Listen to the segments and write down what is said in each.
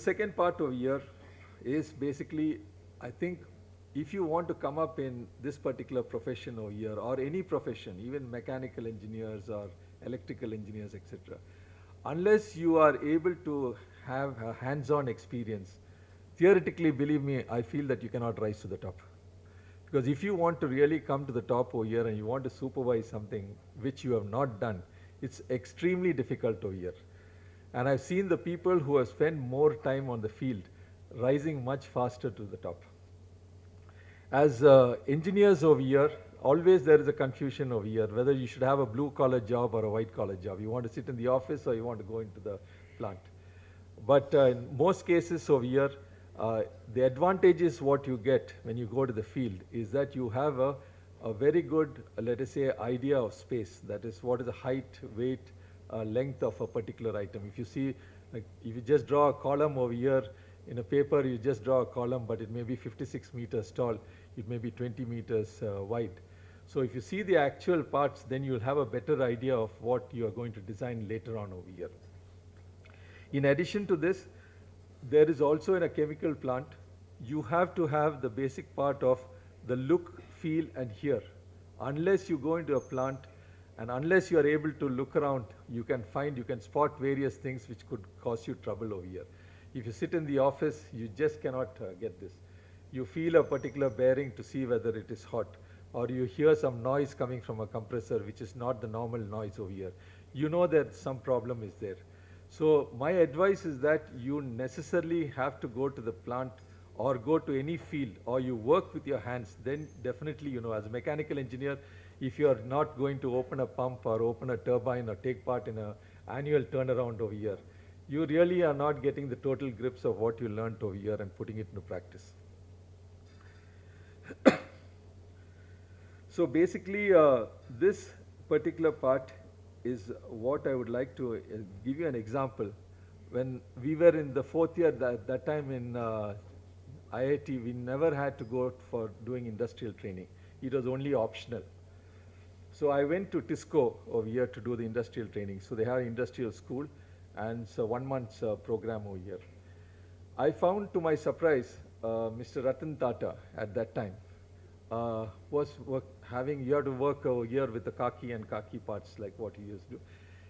second part over here is basically, I think, if you want to come up in this particular profession over here, or any profession, even mechanical engineers or electrical engineers, etc., unless you are able to have a hands-on experience, theoretically, believe me, I feel that you cannot rise to the top. Because if you want to really come to the top over here and you want to supervise something which you have not done, it's extremely difficult over here. And I've seen the people who have spent more time on the field rising much faster to the top. As engineers over here, always there is a confusion over here whether you should have a blue collar job or a white collar job. You want to sit in the office or you want to go into the plant. But in most cases over here, the advantage is what you get when you go to the field is that you have a very good, let us say, idea of space. That is, what is the height, weight, length of a particular item. If you see, like, if you just draw a column over here in a paper, you just draw a column, but it may be 56 meters tall, it may be 20 meters wide. So if you see the actual parts, then you'll have a better idea of what you are going to design later on over here. In addition to this, there is also in a chemical plant, you have to have the basic part of the look, feel, and hear. Unless you go into a plant and unless you are able to look around, you can spot various things which could cause you trouble over here. If you sit in the office, you just cannot get this. You feel a particular bearing to see whether it is hot, or you hear some noise coming from a compressor which is not the normal noise over here. You know that some problem is there. So my advice is that you necessarily have to go to the plant or go to any field, or you work with your hands. Then definitely, you know, as a mechanical engineer, if you are not going to open a pump or open a turbine or take part in an annual turnaround over here, you really are not getting the total grips of what you learned over here and putting it into practice. So basically, this particular part is what I would like to give you an example. When we were in the fourth year, that time in IIT, we never had to go for doing industrial training. It was only optional. So I went to TISCO over here to do the industrial training. So they have an industrial school, and it's a 1 month program over here. I found, to my surprise, Mr. Ratan Tata at that time was you have to work over here with the khaki and khaki parts like what he used to do.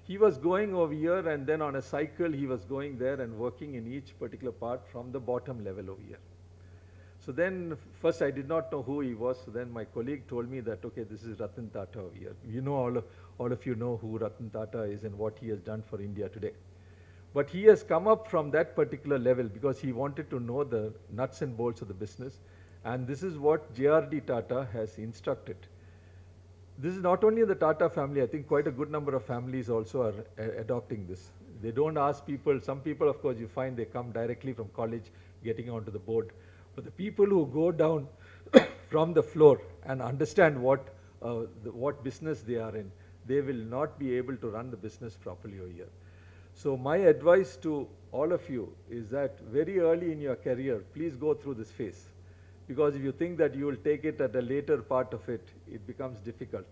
He was going over here, and then on a cycle he was going there and working in each particular part from the bottom level over here. So then first I did not know who he was. So then my colleague told me that, okay, this is Ratan Tata over here. You know, all of you know who Ratan Tata is and what he has done for India today. But he has come up from that particular level because he wanted to know the nuts and bolts of the business. And this is what JRD Tata has instructed. This is not only the Tata family, I think quite a good number of families also are adopting this. They don't ask people. Some people, of course, you find they come directly from college getting onto the board. But the people who go down from the floor and understand what business they are in, they will not be able to run the business properly over here. So my advice to all of you is that very early in your career, please go through this phase. Because if you think that you will take it at a later part of it, it becomes difficult.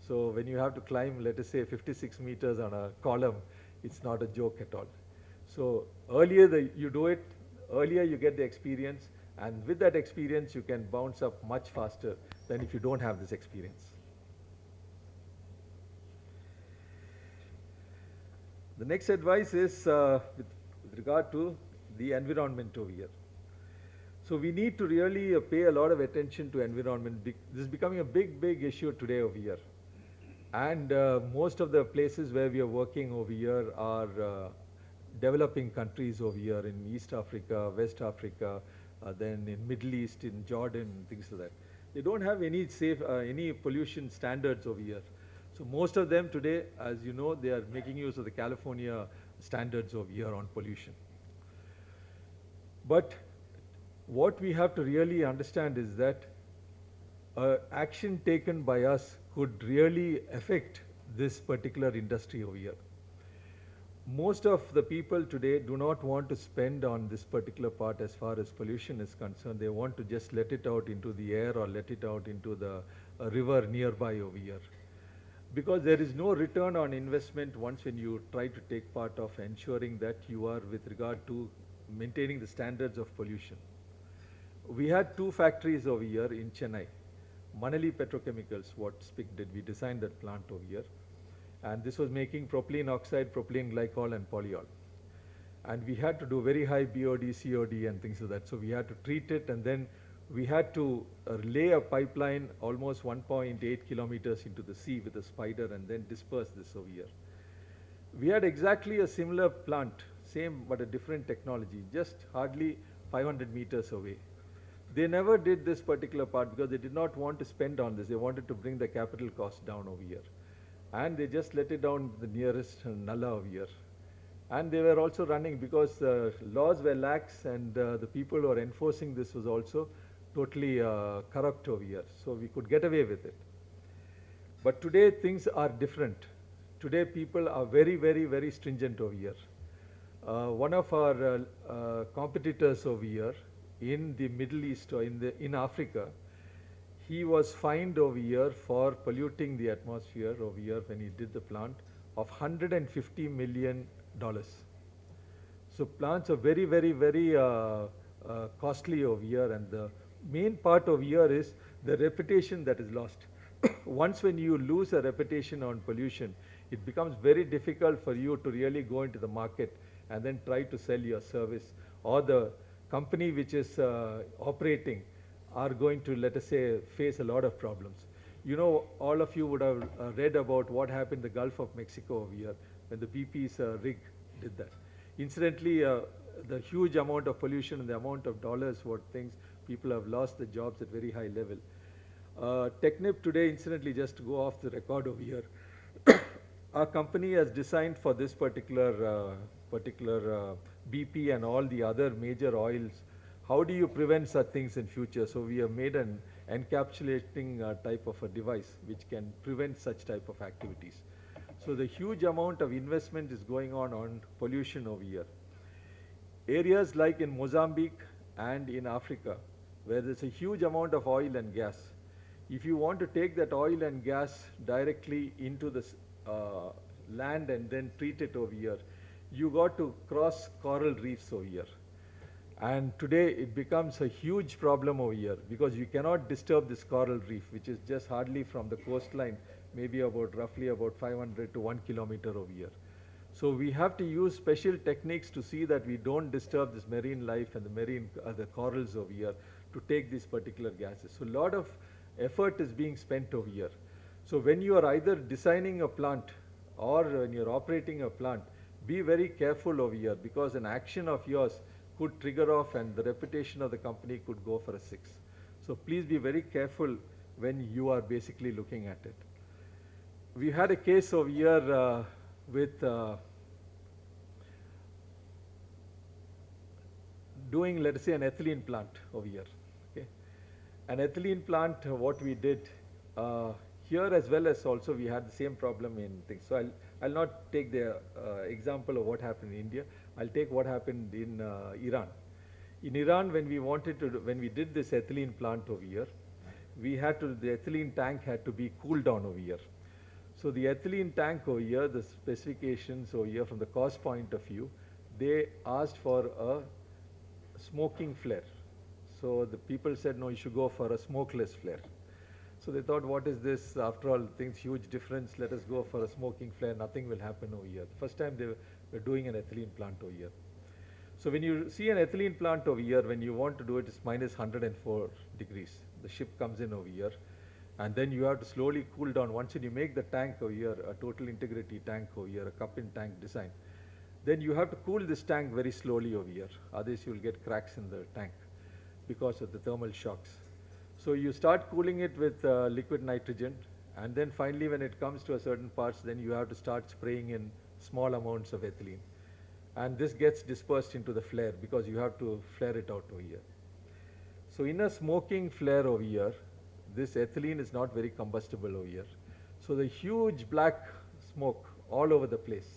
So when you have to climb, let us say, 56 meters on a column, it's not a joke at all. So earlier you do it, earlier you get the experience, and with that experience you can bounce up much faster than if you don't have this experience. The next advice is with regard to the environment over here. So we need to really pay a lot of attention to environment. This is becoming a big issue today over here. And most of the places where we are working over here are developing countries over here in East Africa, West Africa, then in Middle East, in Jordan, things like that. They don't have any any pollution standards over here. So most of them today, as you know, they are making use of the California standards over here on pollution. But what we have to really understand is that action taken by us could really affect this particular industry over here. Most of the people today do not want to spend on this particular part as far as pollution is concerned. They want to just let it out into the air or let it out into the river nearby over here. Because there is no return on investment once when you try to take part of ensuring that you are with regard to maintaining the standards of pollution. We had two factories over here in Chennai. Manali Petrochemicals, what SPIC did, we designed that plant over here. And this was making propylene oxide, propylene glycol, and polyol. And we had to do very high BOD, COD, and things like that. So we had to treat it, and then we had to lay a pipeline almost 1.8 kilometers into the sea with a spider and then disperse this over here. We had exactly a similar plant, same but a different technology, just hardly 500 meters away. They never did this particular part because they did not want to spend on this. They wanted to bring the capital cost down over here. And they just let it down the nearest Nalla over here. And they were also running because laws were lax, and the people who were enforcing this was also totally corrupt over here. So we could get away with it. But today things are different. Today people are very, very, very stringent over here. One of our competitors over here in the Middle East or in Africa, he was fined over here for polluting the atmosphere over here when he did the plant of $150 million. So plants are very, very, very costly over here, and the main part over here is the reputation that is lost. Once when you lose a reputation on pollution, it becomes very difficult for you to really go into the market and then try to sell your service, or the company which is operating are going to, let us say, face a lot of problems. You know, all of you would have read about what happened in the Gulf of Mexico over here when the BP's rig did that. Incidentally, the huge amount of pollution and the amount of dollars what things, people have lost their jobs at very high level. Technip today, incidentally, just to go off the record over here, our company has designed for this particular BP and all the other major oils, how do you prevent such things in future? So we have made an encapsulating type of a device which can prevent such type of activities. So the huge amount of investment is going on pollution over here. Areas like in Mozambique and in Africa, where there's a huge amount of oil and gas, if you want to take that oil and gas directly into the land and then treat it over here, you got to cross coral reefs over here. And today it becomes a huge problem over here because you cannot disturb this coral reef, which is just hardly from the coastline, maybe about roughly about 500 to 1 kilometer over here. So we have to use special techniques to see that we don't disturb this marine life and the corals over here to take these particular gases. So a lot of effort is being spent over here. So when you are either designing a plant or when you're operating a plant, be very careful over here because an action of yours could trigger off and the reputation of the company could go for a 6. So please be very careful when you are basically looking at it. We had a case over here with doing, let us say, an ethylene plant over here. Okay? An ethylene plant, what we did here as well as also we had the same problem in things. So I'll not take the example of what happened in India. I'll take what happened in Iran. In Iran, when we did this ethylene plant over here, the ethylene tank had to be cooled down over here. So the ethylene tank over here, the specifications over here from the cost point of view, they asked for a smoking flare. So the people said, no, you should go for a smokeless flare. So they thought, what is this? After all, things huge difference. Let us go for a smoking flare. Nothing will happen over here. The first time they were doing an ethylene plant over here. So when you see an ethylene plant over here, when you want to do it, it's minus 104 degrees. The ship comes in over here. And then you have to slowly cool down. Once you make the tank over here, a total integrity tank over here, a cup-in tank design, then you have to cool this tank very slowly over here. Otherwise, you will get cracks in the tank because of the thermal shocks. So you start cooling it with liquid nitrogen, and then finally when it comes to a certain parts, then you have to start spraying in small amounts of ethylene. And this gets dispersed into the flare because you have to flare it out over here. So in a smoking flare over here, this ethylene is not very combustible over here. So the huge black smoke all over the place.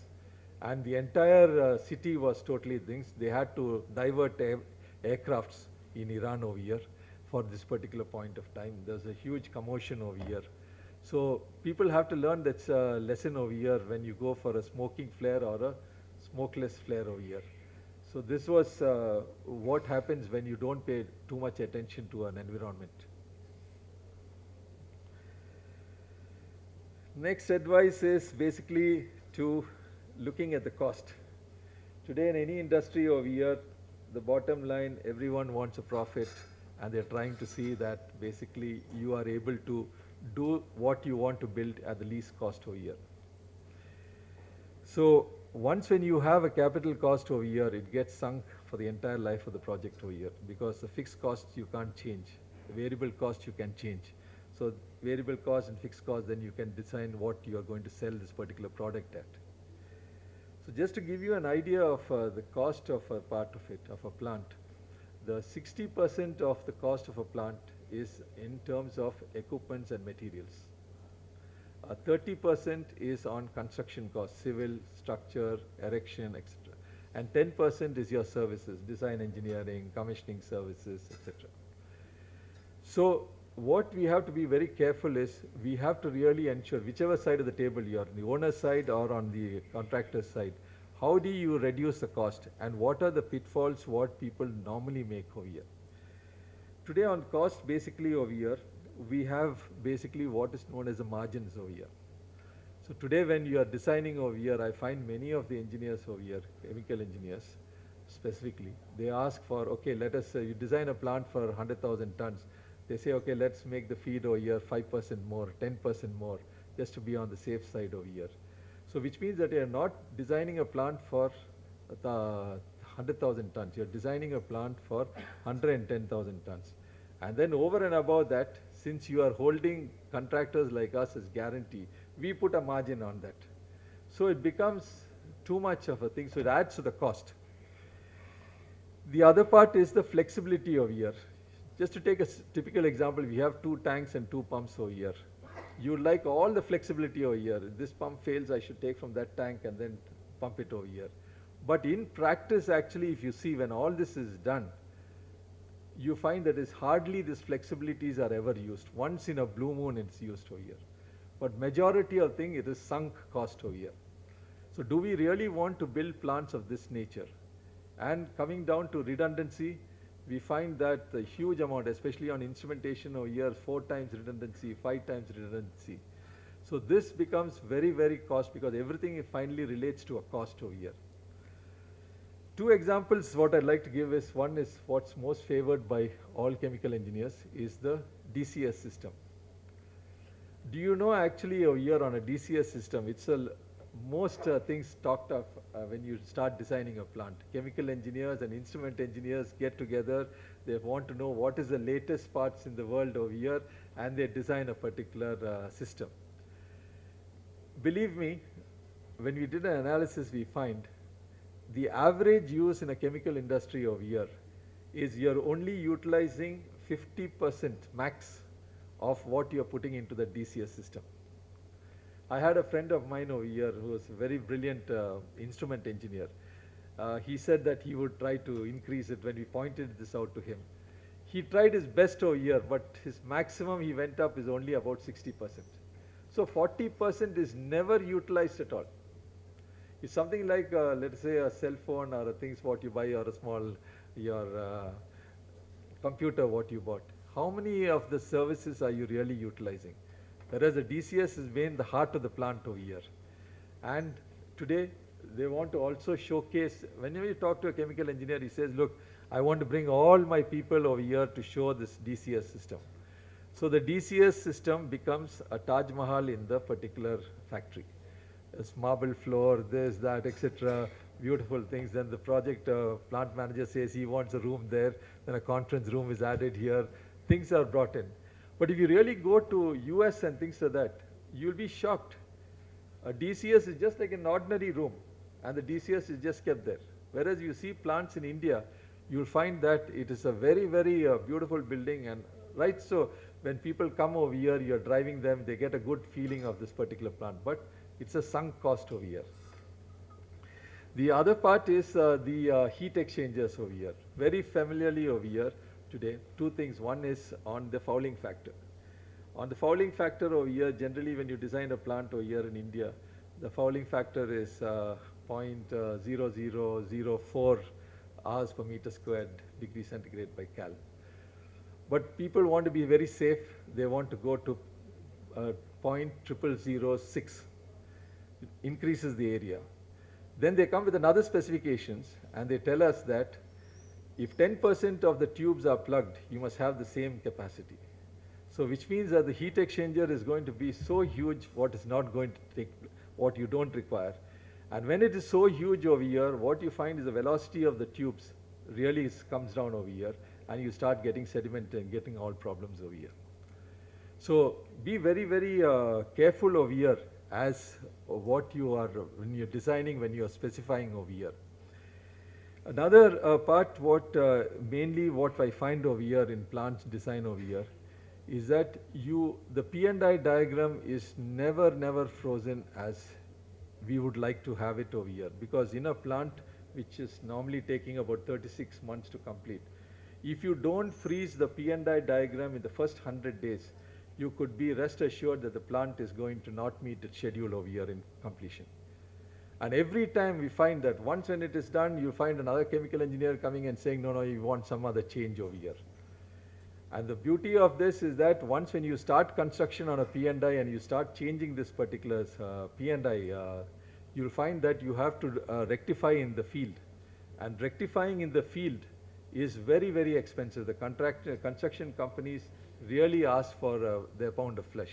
And the entire city was totally things. They had to divert aircrafts in Iran over here for this particular point of time. There's a huge commotion over here. So people have to learn that's a lesson over here when you go for a smoking flare or a smokeless flare over here. So this was what happens when you don't pay too much attention to an environment. Next advice is basically to looking at the cost. Today in any industry over here, the bottom line, everyone wants a profit, and they're trying to see that basically you are able to do what you want to build at the least cost over here. So once when you have a capital cost over here, it gets sunk for the entire life of the project over here, because the fixed costs you can't change, the variable cost you can change. So variable cost and fixed cost, then you can design what you are going to sell this particular product at. So just to give you an idea of the cost of a part of it, of a plant, the 60% of the cost of a plant is in terms of equipments and materials. 30% is on construction costs, civil, structure, erection, etc. And 10% is your services, design engineering, commissioning services, etc. So what we have to be very careful is, we have to really ensure, whichever side of the table you are, the owner's side or on the contractor's side, how do you reduce the cost, and what are the pitfalls what people normally make over here. Today on cost, basically over here, we have basically what is known as the margins over here. So today when you are designing over here, I find many of the engineers over here, chemical engineers specifically, they ask for, okay, let us, you design a plant for 100,000 tons. They say, okay, let's make the feed over here 5% more, 10% more, just to be on the safe side over here. So which means that you are not designing a plant for 100,000 tons, you are designing a plant for 110,000 tons. And then over and above that, since you are holding contractors like us as guarantee, we put a margin on that. So it becomes too much of a thing, so it adds to the cost. The other part is the flexibility over here. Just to take a typical example, we have 2 tanks and 2 pumps over here. You like all the flexibility over here. If this pump fails, I should take from that tank and then pump it over here. But in practice, actually, if you see, when all this is done, you find that is hardly these flexibilities are ever used. Once in a blue moon it's used over here. But majority of thing, it is sunk cost over here. So do we really want to build plants of this nature? And coming down to redundancy, we find that the huge amount, especially on instrumentation over here, 4 times redundancy, 5 times redundancy. So this becomes very, very cost, because everything finally relates to a cost over here. 2 examples what I'd like to give is, one is what's most favored by all chemical engineers is the DCS system. Do you know actually over here on a DCS system, it's most things talked of when you start designing a plant. Chemical engineers and instrument engineers get together, they want to know what is the latest parts in the world over here, and they design a particular system. Believe me, when we did an analysis, we find the average use in a chemical industry over here is you're only utilizing 50% max of what you're putting into the DCS system. I had a friend of mine over here who was a very brilliant instrument engineer. He said that he would try to increase it when we pointed this out to him. He tried his best over here, but his maximum he went up is only about 60%. So 40% is never utilized at all. It's something like, let's say, a cell phone or things what you buy, or a small, your computer what you bought. How many of the services are you really utilizing? Whereas the DCS is being the heart of the plant over here. And today, they want to also showcase, whenever you talk to a chemical engineer, he says, look, I want to bring all my people over here to show this DCS system. So the DCS system becomes a Taj Mahal in the particular factory. There's marble floor, this, that, etc. Beautiful things. Then the project plant manager says he wants a room there. Then a conference room is added here. Things are brought in. But if you really go to US and things like that, you'll be shocked. A DCS is just like an ordinary room, and the DCS is just kept there. Whereas you see plants in India, you'll find that it is a very, very beautiful building. And right, so when people come over here, you're driving them, they get a good feeling of this particular plant. But it's a sunk cost over here. The other part is the heat exchangers over here. Very familiarly over here today, 2 things. One is on the fouling factor. On the fouling factor over here, generally when you design a plant over here in India, the fouling factor is 0.0004 hours per meter squared degree centigrade by Cal. But people want to be very safe. They want to go to 0.0006. It increases the area. Then they come with another specifications and they tell us that if 10% of the tubes are plugged, you must have the same capacity. So which means that the heat exchanger is going to be so huge what is not going to take, what you don't require. And when it is so huge over here, what you find is the velocity of the tubes really comes down over here and you start getting sediment and getting all problems over here. So be very, very careful over here as what you are, when you're designing, when you're specifying over here. Another part, mainly what I find over here in plant design over here, is that the P&I diagram is never frozen as we would like to have it over here, because in a plant which is normally taking about 36 months to complete, if you don't freeze the P&I diagram in the first 100 days, you could be rest assured that the plant is going to not meet its schedule over here in completion. And every time we find that once when it is done, you find another chemical engineer coming and saying, no, you want some other change over here. And the beauty of this is that once when you start construction on a P&I and you start changing this particular P&I, you'll find that you have to rectify in the field. And rectifying in the field is very, very expensive. The construction companies really ask for their pound of flesh.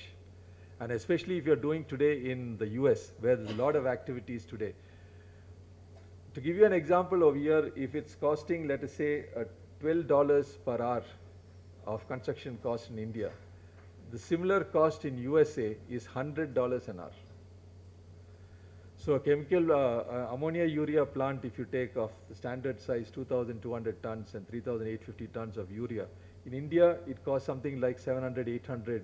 And especially if you're doing today in the US, where there's a lot of activities today. To give you an example over here, if it's costing, let us say, $12 per hour of construction cost in India, the similar cost in USA is $100 an hour. So a chemical ammonia urea plant, if you take of the standard size 2,200 tons and 3,850 tons of urea, in India it costs something like $700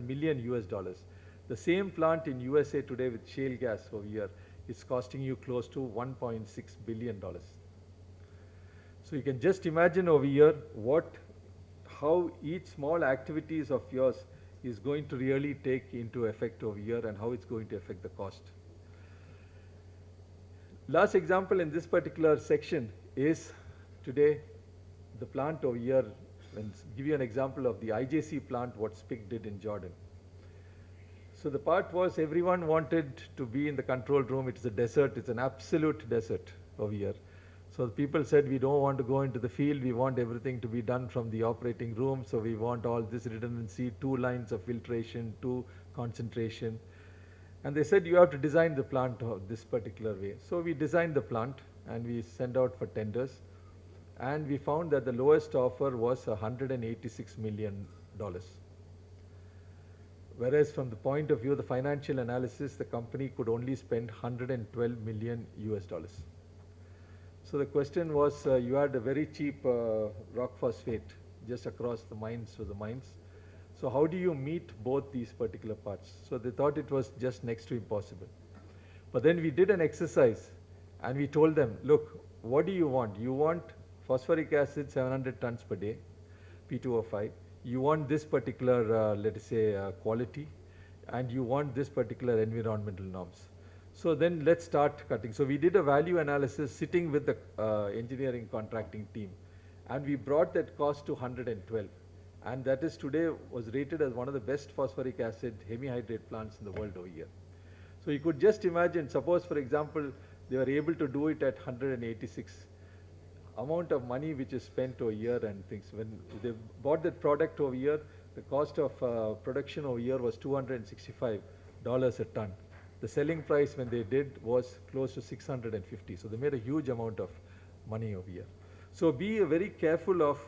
million US dollars. The same plant in USA today with shale gas over here is costing you close to $1.6 billion. So you can just imagine over here how each small activities of yours is going to really take into effect over here and how it's going to affect the cost. Last example in this particular section is today the plant over here, and give you an example of the IJC plant, what SPIC did in Jordan. So the part was everyone wanted to be in the control room. It's a desert, it's an absolute desert over here. So the people said, we don't want to go into the field, we want everything to be done from the operating room, so we want all this redundancy, 2 lines of filtration, 2 concentration. And they said, you have to design the plant this particular way. So we designed the plant and we sent out for tenders. And we found that the lowest offer was $186 million. Whereas from the point of view of the financial analysis, the company could only spend $112 million US dollars. So the question was, you had a very cheap rock phosphate just across the mines of the mines. So how do you meet both these particular parts? So they thought it was just next to impossible. But then we did an exercise and we told them, look, what do you want? You want phosphoric acid 700 tons per day, P2O5. You want this particular, let us say, quality, and you want this particular environmental norms. So then let's start cutting. So we did a value analysis sitting with the engineering contracting team, and we brought that cost to 112. And that is today was rated as one of the best phosphoric acid hemihydrate plants in the world over here. So you could just imagine, suppose for example, they were able to do it at 186. Amount of money which is spent over here and things. When they bought that product over here, the cost of production over here was $265 a ton. The selling price when they did was close to 650. So they made a huge amount of money over here. So be very careful of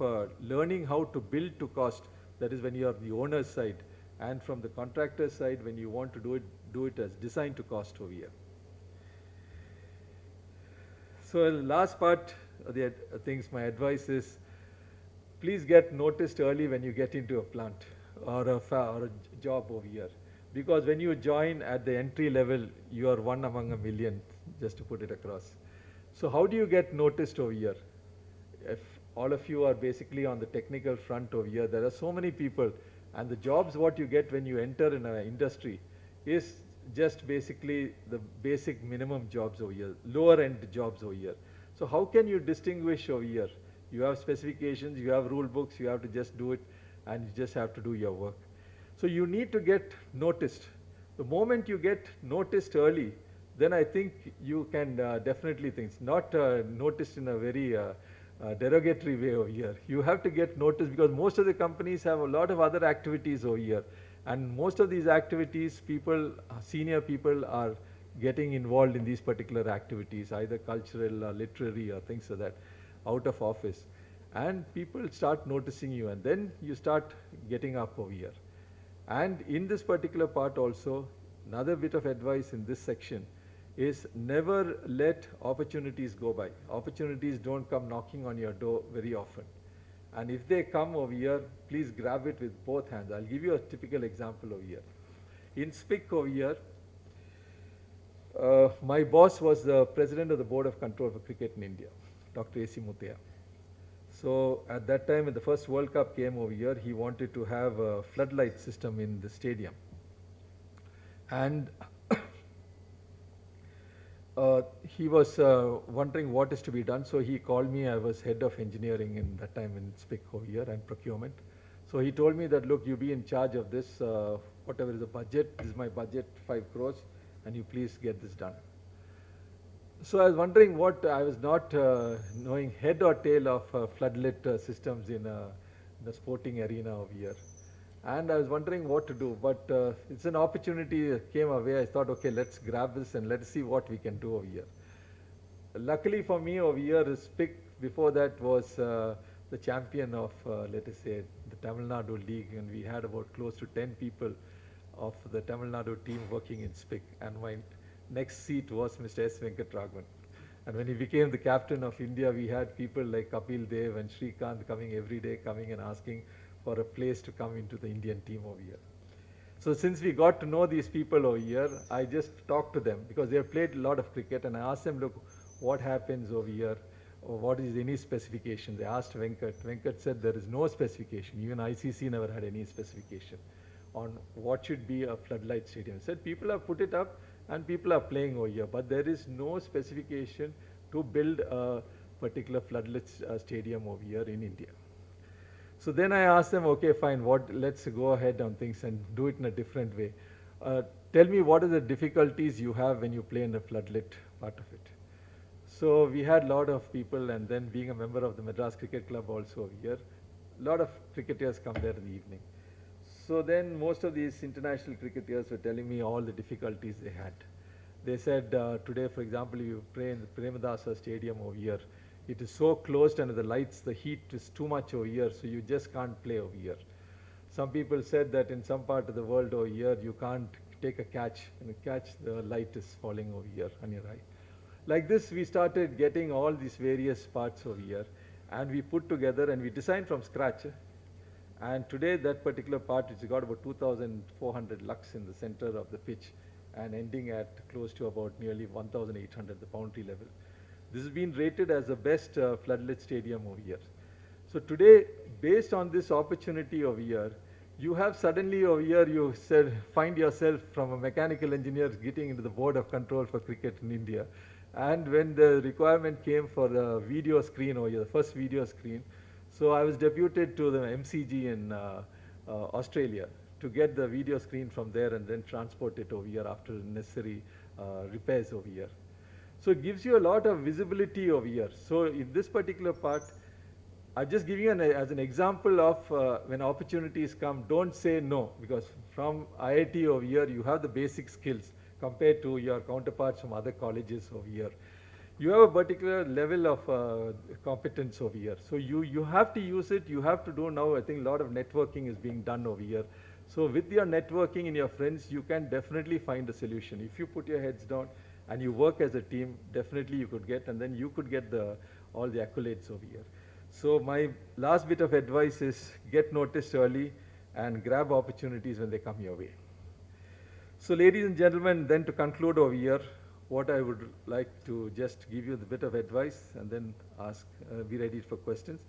learning how to build to cost. That is when you are the owner's side, and from the contractor's side when you want to do it as design to cost over here. So the last part of the things, my advice is, please get noticed early when you get into a plant or a job over here. Because when you join at the entry level, you are one among a million, just to put it across. So how do you get noticed over here? If all of you are basically on the technical front over here, there are so many people, and the jobs what you get when you enter in an industry is just basically the basic minimum jobs over here, lower end jobs over here. So how can you distinguish over here? You have specifications, you have rule books, you have to just do it, and you just have to do your work. So you need to get noticed. The moment you get noticed early, then I think you can definitely think, not noticed in a very derogatory way over here. You have to get noticed because most of the companies have a lot of other activities over here. And most of these activities, people, senior people are getting involved in these particular activities, either cultural or literary or things like that, out of office. And people start noticing you, and then you start getting up over here. And in this particular part also, another bit of advice in this section is never let opportunities go by. Opportunities don't come knocking on your door very often. And if they come over here, please grab it with both hands. I'll give you a typical example over here. In SPIC over here, my boss was the president of the Board of Control for Cricket in India, Dr. A.C. Muthaiah. So at that time, when the first World Cup came over here, he wanted to have a floodlight system in the stadium. And he was wondering what is to be done, so he called me. I was head of engineering in that time in SPIC over here and procurement. So he told me that, look, you be in charge of this, whatever is the budget, this is my budget, 5 crores, and you please get this done. So I was wondering what, I was not knowing head or tail of floodlit systems in the sporting arena over here. And I was wondering what to do, but it's an opportunity that came our way. I thought, okay, let's grab this and let's see what we can do over here. Luckily for me over here, SPIC before that was the champion of, let us say, the Tamil Nadu League, and we had about close to 10 people of the Tamil Nadu team working in SPIC, and my next seat was Mr. S. Venkatraghavan. And when he became the captain of India, we had people like Kapil Dev and Srikanth coming every day, coming and asking for a place to come into the Indian team over here. So since we got to know these people over here, I just talked to them because they have played a lot of cricket, and I asked them, look, what happens over here, or what is any specification? They asked Venkat. Venkat said there is no specification. Even ICC never had any specification on what should be a floodlight stadium. He said people have put it up and people are playing over here, but there is no specification to build a particular floodlit stadium over here in India. So then I asked them, okay, fine, let's go ahead on things and do it in a different way. Tell me what are the difficulties you have when you play in the floodlit part of it. So we had a lot of people, and then being a member of the Madras Cricket Club also over here, a lot of cricketers come there in the evening. So then most of these international cricketers were telling me all the difficulties they had. They said today, for example, you play in the Premadasa Stadium over here. It is so closed, and the lights, the heat is too much over here, so you just can't play over here. Some people said that in some part of the world over here, you can't take a catch, and the light is falling over here on your eye. Like this, we started getting all these various parts over here, and we put together and we designed from scratch. And today, that particular part, it's got about 2,400 lux in the center of the pitch, and ending at close to about nearly 1,800 the boundary level. This has been rated as the best floodlit stadium over here. So today, based on this opportunity over here, you have suddenly over here, you find yourself from a mechanical engineer getting into the Board of Control for Cricket in India. And when the requirement came for the video screen over here, the first video screen, so I was deputed to the MCG in Australia to get the video screen from there and then transport it over here after necessary repairs over here. So it gives you a lot of visibility over here. So in this particular part, I'm just giving you as an example of when opportunities come, don't say no, because from IIT over here, you have the basic skills compared to your counterparts from other colleges over here. You have a particular level of competence over here. So you have to use it. You have to do now, I think a lot of networking is being done over here. So with your networking and your friends, you can definitely find a solution. If you put your heads down and you work as a team, definitely you could get, and then you could get all the accolades over here. So my last bit of advice is get noticed early and grab opportunities when they come your way. So ladies and gentlemen, then to conclude over here, what I would like to just give you the bit of advice and then be ready for questions.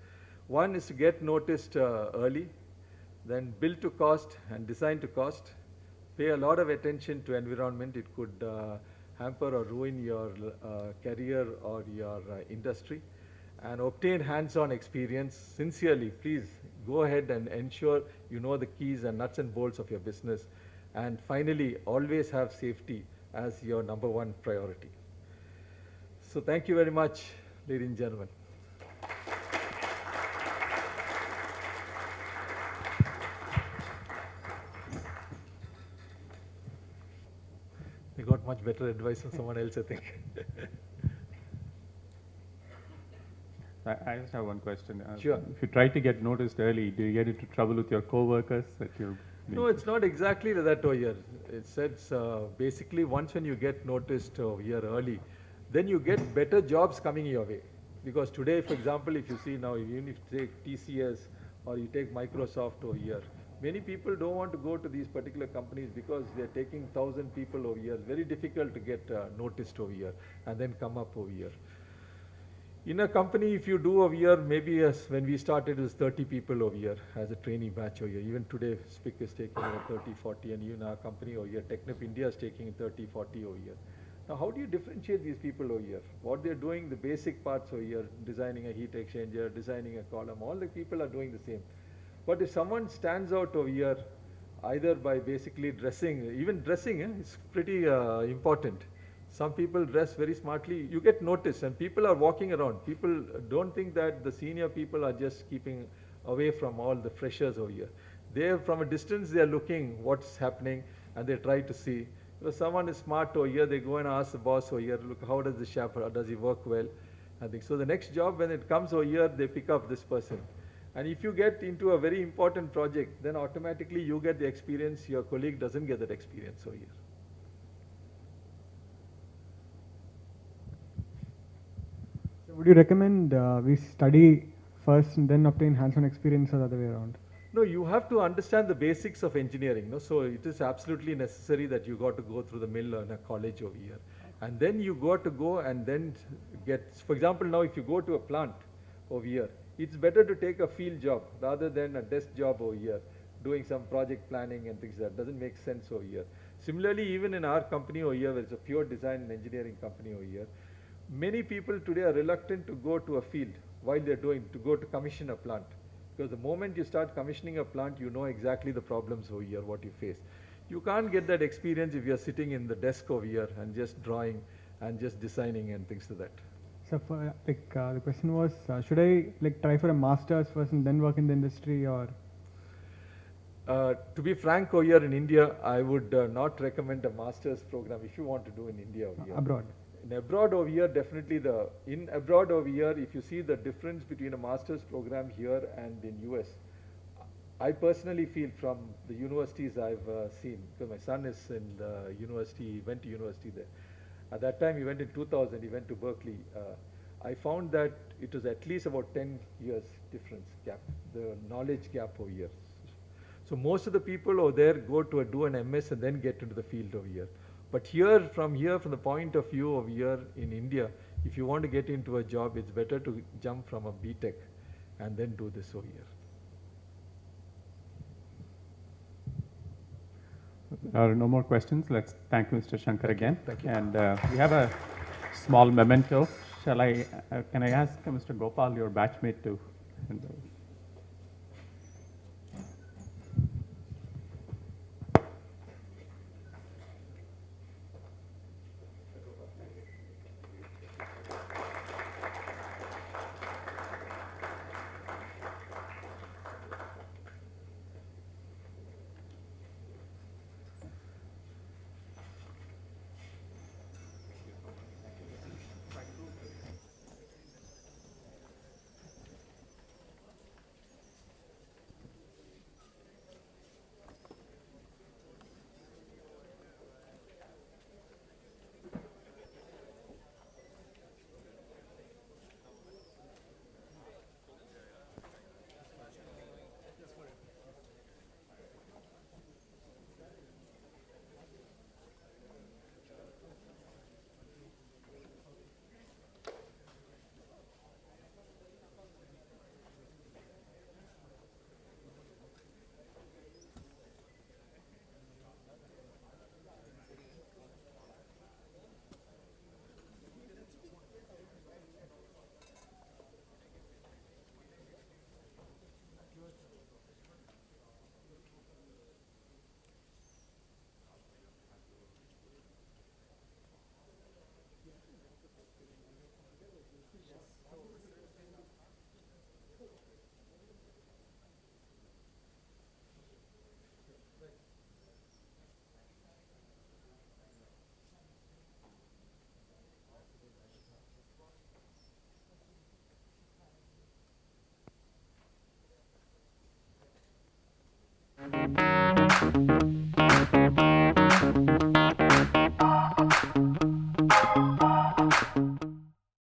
One is to get noticed early, then build to cost and design to cost. Pay a lot of attention to environment. It could hamper or ruin your career or your industry. And obtain hands-on experience sincerely. Please go ahead and ensure you know the keys and nuts and bolts of your business. And finally, always have safety as your number one priority. So thank you very much, ladies and gentlemen. They got much better advice from someone else, I think. I just have one question. Sure. If you try to get noticed early, do you get into trouble with your co-workers that you? No, it's not exactly that over here. It says basically once when you get noticed over here early, then you get better jobs coming your way. Because today, for example, if you see now, even if you take TCS or you take Microsoft over here, many people don't want to go to these particular companies because they're taking 1,000 people over here. Very difficult to get noticed over here and then come up over here. In a company, if you do over here, maybe as when we started, it was 30 people over here as a trainee batch over here. Even today, SPIC is taking over 30, 40, and even our company over here, Technip India is taking 30, 40 over here. Now, how do you differentiate these people over here? What they're doing, the basic parts over here, designing a heat exchanger, designing a column, all the people are doing the same. But if someone stands out over here, either by basically dressing, even dressing is pretty important. Some people dress very smartly, you get noticed and people are walking around. People don't think that the senior people are just keeping away from all the freshers over here. They're from a distance, they're looking what's happening and they try to see. If someone is smart over here, they go and ask the boss over here, look, how does the chef, does he work well? I think so the next job when it comes over here, they pick up this person. And if you get into a very important project, then automatically you get the experience, your colleague doesn't get that experience over here. Would you recommend we study first and then obtain hands-on experience or the other way around? No, you have to understand the basics of engineering. No? So it is absolutely necessary that you got to go through the mill in a college over here. And then you got to go and then get, for example, now if you go to a plant over here, it's better to take a field job rather than a desk job over here, doing some project planning and things that doesn't make sense over here. Similarly, even in our company over here, where it's a pure design and engineering company over here, many people today are reluctant to go to a field while they're doing, to go to commission a plant. Because the moment you start commissioning a plant, you know exactly the problems over here, what you face. You can't get that experience if you're sitting in the desk over here and just drawing and just designing and things like that. So for, the question was, should I try for a master's first and then work in the industry, or? To be frank over here in India, I would not recommend a master's program if you want to do in India over here. Abroad. In abroad over here, definitely in abroad over here, if you see the difference between a master's program here and in US, I personally feel from the universities I've seen, because my son is in the university, he went to university there. At that time, he went in 2000, he went to Berkeley. I found that it was at least about 10 years difference gap, the knowledge gap over here. So most of the people over there go to do an MS and then get into the field over here. But from the point of view of here in India, if you want to get into a job, it's better to jump from a BTech and then do this over here. There are no more questions. Let's thank Mr. Shankar again. Thank you. And we have a small memento. Can I ask Mr. Gopal, your batchmate, to? you.